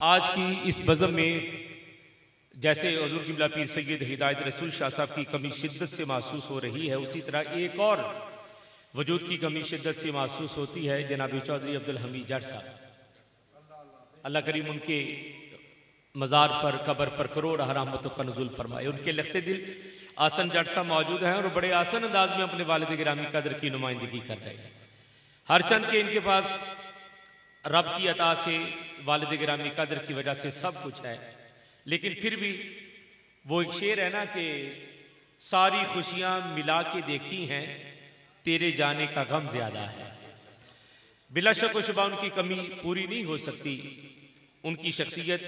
आज की इस बज़म में जैसे हुज़ूर क़िबला पीर सैयद हिदायत रसूल शाह साहब की कमी शिद्दत से महसूस हो रही है, उसी तरह एक और वजूद की कमी शिद्दत से महसूस होती है। जनाब चौधरी अब्दुल हमीद जट साहब, अल्लाह करीम उनके मज़ार पर कब्र पर करोड़ रहमतों का नुज़ूल फरमाए। उनके लखते दिल आसन जट साहब मौजूद हैं और बड़े आसन अंदाज में अपने वालिद गिरामी कदर की नुमाइंदगी कर रहे हैं। हर चंद के इनके पास रब की अता से, वालिद गिरामी कदर की वजह से सब कुछ है, लेकिन फिर भी वो एक शेर है ना कि सारी खुशियां मिला के देखी हैं, तेरे जाने का गम ज्यादा है। बिला शक व शुबा उनकी कमी पूरी नहीं हो सकती। उनकी शख्सियत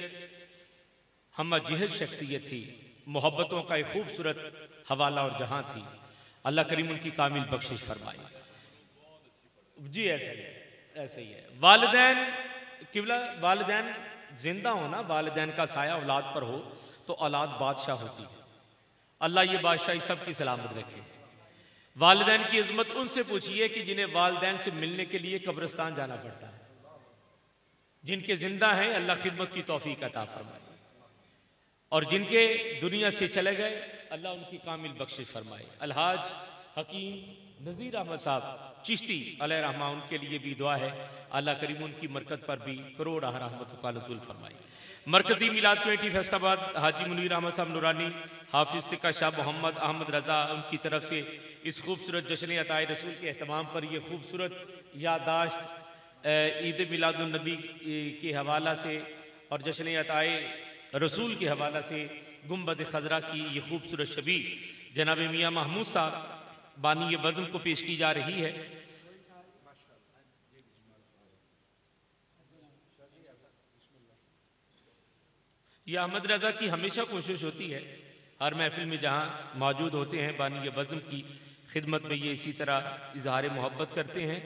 हम जिहद शख्सियत थी, मोहब्बतों का एक खूबसूरत हवाला और जहां थी। अल्लाह करीम उनकी कामिल बख्शिश फरमाए। जी ऐसे ही है। वालिदैन किबला, वालिदैन जिंदा होना, वालिदैन का साया औलाद पर हो तो औलाद बादशाह होती है। अल्लाह ये बादशाही सबकी सलामत रखे। वालिदैन की इज्जत उनसे पूछिए कि जिन्हें वालिदैन से मिलने के लिए कब्रिस्तान जाना पड़ता है। जिनके जिंदा हैं अल्लाह खिदमत की तौफीक अता फरमाए, और जिनके दुनिया से चले गए अल्लाह उनकी कामिल बख्शिश फरमाए। अलहाज हकीम नज़ीर अहमद साहब चिश्ती अलैहि रहमा, उनके लिए भी दुआ है। अल्लाह करीम उनकी मरकत पर भी करोड़ रहमतों का नुज़ूल फरमाए। मरकजी मिलाद कमेटी फैसलाबाद हाजी मुनीर अहमद साहब नूरानी, हाफिज तिक्का शाह मोहम्मद अहमद रजा, उनकी तरफ से इस खूबसूरत जश्न अताए रसूल के अहतमाम पर यह खूबसूरत यादाश्त ईद मिलादुन नबी के हवाला से और जश्न अताए रसूल के हवाला से गुंबद खजरा की ये खूबसूरत शबी जनाब मियाँ महमूद साहब बानी ये बज़म को पेश की जा रही है। यह अहमद रजा की हमेशा कोशिश होती है, हर महफिल में जहाँ मौजूद होते हैं बानी ये बज़म की खिदमत में ये इसी तरह इजहार मोहब्बत करते हैं।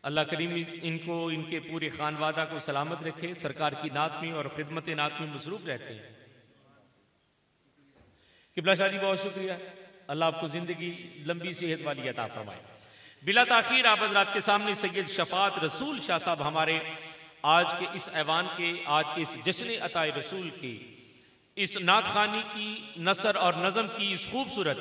अल्लाह करीम इनको, इनके पूरे खानवादा को सलामत रखे, सरकार की नात में और खिदमत नात में मसरूफ रहते हैं। किबला शाह जी बहुत शुक्रिया, अल्लाह आपको जिंदगी लंबी सेहत वाली अता फरमाए। बिला ताखीर आप हज़रात के सामने सैयद शफात रसूल शाह साहब हमारे आज के इस ऐवान के, आज के इस जश्न अताए रसूल की, इस नात खानी की नसर और नज़म की इस खूबसूरत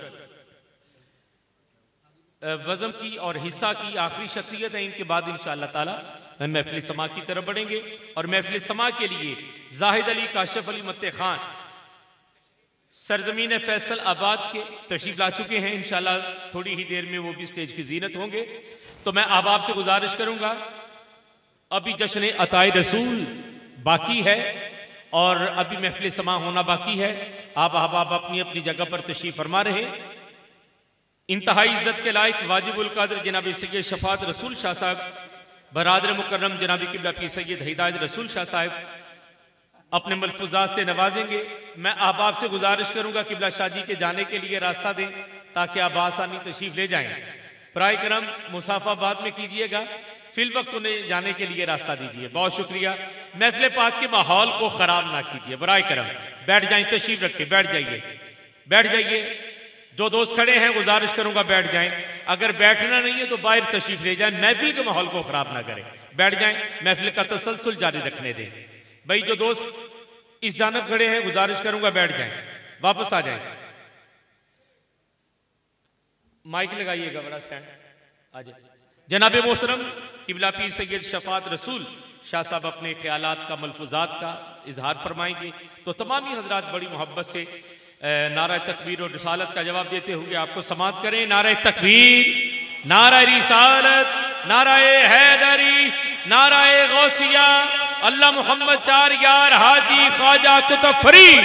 वज़म की और हिस्सा की आखिरी शख्सियत है। इनके बाद इंशाअल्लाह ताला हम महफिल समा की तरफ बढ़ेंगे और महफिल समा के लिए जाहिद अली काशिफ अली मत्ते खान सरजमीन फैसल आबाद के तशरीफ ला चुके हैं। इंशाअल्लाह थोड़ी ही देर में वो भी स्टेज की जीनत होंगे। तो मैं आप से गुजारिश करूंगा, अभी जश्न अताए रसूल बाकी है और अभी महफिल समा होना बाकी है। आप अहबाब अपनी अपनी जगह पर तशरीफ फरमा रहे। इंतहाई इज्जत के लायक वाजिबुल कद्र जनाब सैयद शफात रसूल शाह साहब बरादर मुकर्रम जनाब क़िबला पीर सैयद हिदायत रसूल शाह साहब अपने मलफूजात से नवाजेंगे। मैं अहबाब से गुजारिश करूंगा क़िबला शाह जी के जाने के लिए रास्ता दें ताकि आप आसानी तशरीफ ले जाएं। बराए करम मुसाफा बाद में कीजिएगा, फिल वक्त उन्हें जाने के लिए रास्ता दीजिए। बहुत शुक्रिया। महफिल पाक के माहौल को खराब ना कीजिए। बराए करम बैठ जाएं, तशरीफ रखिए, बैठ जाइए, बैठ जाइए। जो दोस्त खड़े हैं गुजारिश करूंगा बैठ जाएं। अगर बैठना नहीं है तो बाहर तशरीफ ले जाएं, महफिल के माहौल को खराब ना करें। बैठ जाएं, महफिल का तसलसल जारी रखने दें। भाई जो दोस्त इस जानब खड़े हैं गुजारिश करूंगा बैठ जाएं, वापस आ जाएं। माइक लगाइएगा, बड़ा स्टैंड आ जाए। जनाब मोहतरम क़िबला पीर सैयद शफात रसूल शाह साहब अपने ख्यालात का, मलफूजात का इजहार फरमाएंगे। तो तमामी हजरात बड़ी मोहब्बत से नारा तकबीर और रिसालत का जवाब देते हुए आपको समाअत करें। नारा तकबीर, नारा रिसालत, नारा हैदरी, नारा गौसिया, अल्लाह मोहम्मद चार यार हाजी ख्वाजा कुतुब फरीद।